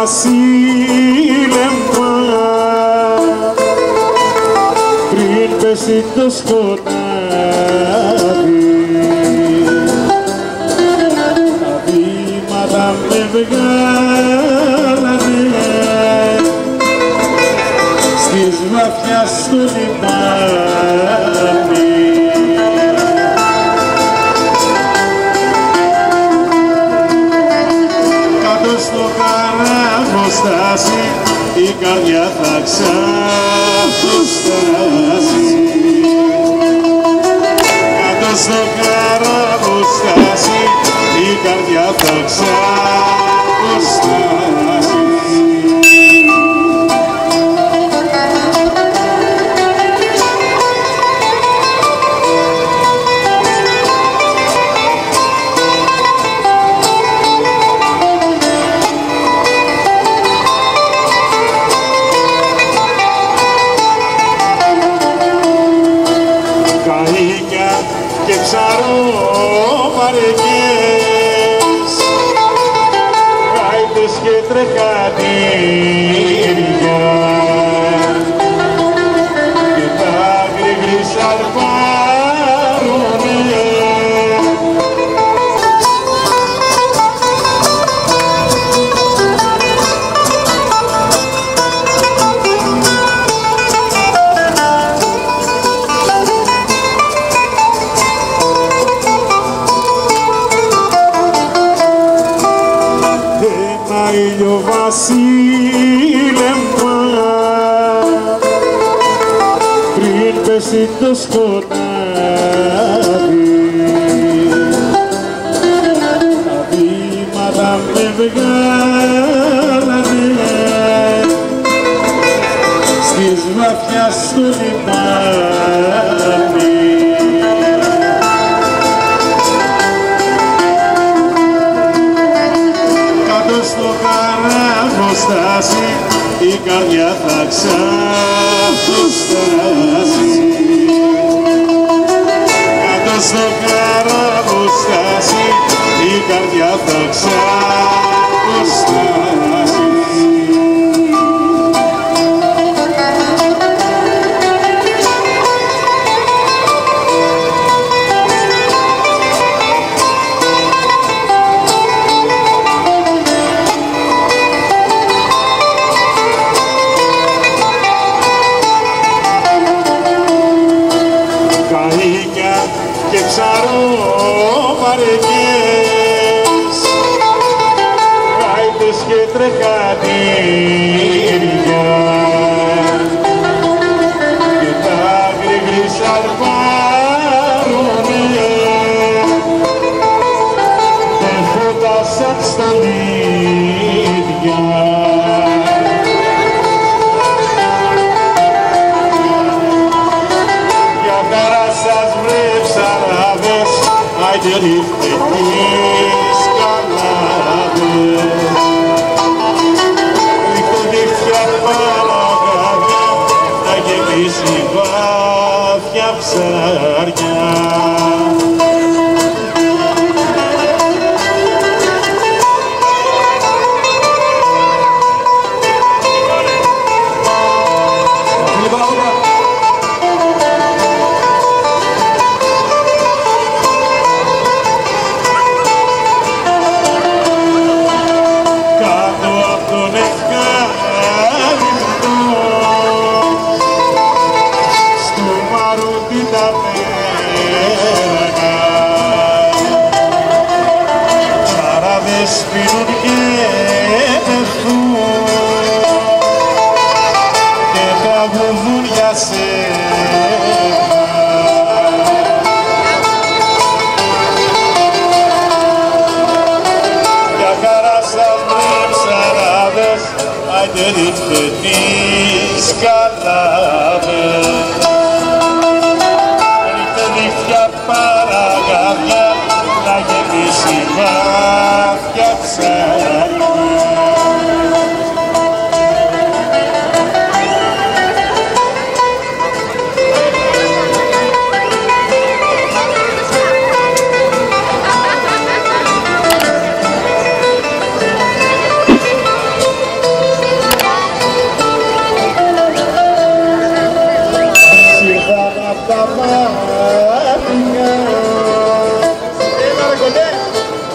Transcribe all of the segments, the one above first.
βασίλεμα πριν πέσει το σκοτάδι, τα βήματα με βγάλανε στις βαθιάς στο λιμάνι. Η καρδιά θα ξαφουστάσει, κάτω στο καράβοστάσι, η καρδιά θα ξαφουστάσει. Ψαρόμαρεγγές, γάιτες και τρεκατήρια και τα γρήγορη σαρπάρουνε. Ήλιο βασίλεμα πριν πέσει το σκοτάδι, τα βήματα με βγάλανε στις βαθιάς στο λιμάνι. Η καρδιά θα ξαφουστάσει, κάτω στο καράβοστάσι, η καρδιά θα ξαφουστάσει. Καΐκια και ψαρόμαρεγγές, γάιτες και τρεκατήρια και τα γρήγορη σαρπάρουνε και φώτα σαν στολίδια. Άιντε ρίχτε τις καλάδες, ρίχτε δίχτυα παραγάδια, να γεμίσει βάθια ψάρια. Σπίνουν και πεθούν και τραγουδούν για σένα. Για χαρά σας βρε ψαράδες, άιντε ρίχτε τις καλάδες, ρίχτε δίχτυα παραγάδια, να γεμίσει βάθια ψάρια.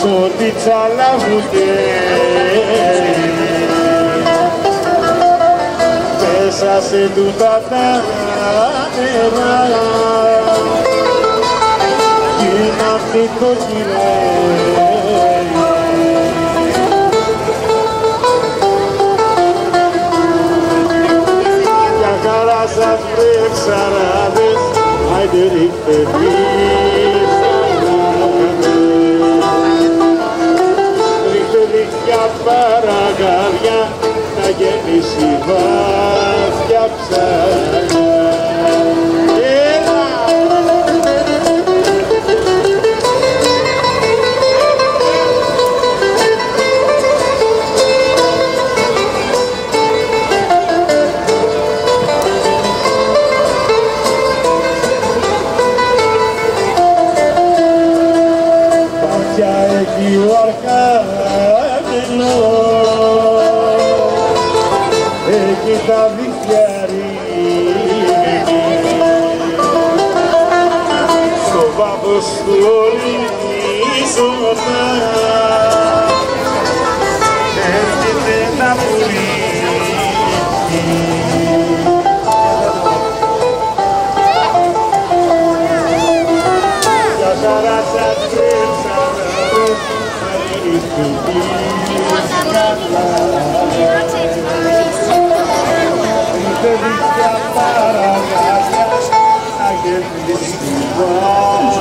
Ότι τσαλάβουνε μέσα σε τούτα τα νερά κι είναι αυτή το γυρέ για χαρά σας βρε ψαράδες άιντε ρίχτε για παραγάδια να γεμίσει βάθια ψάρια. Πάτια εκεί ο εκεί τα δίχτυα στο βάθος του ορίζοντα έρχεται να πουλήσει για χαρά σας τρέψαραδες να γυριστούν για παραγάδια να γεμίσει βάθια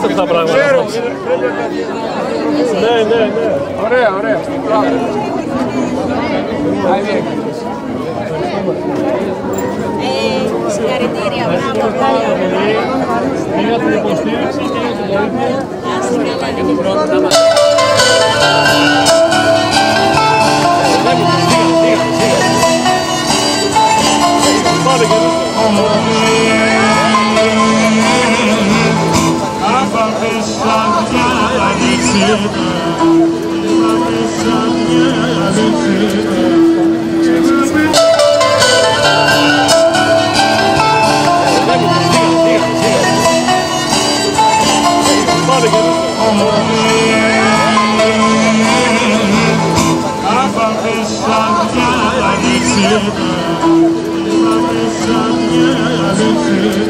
Μάθετε αυτά τα πράγματα. Ναι, ναι, ναι. Ωραία, ωραία. Συγχαρητήρια, μπράβο. Για την υποστήριξη και για την βοήθεια. Και το πρόγραμμα. Πάμε και Thank you.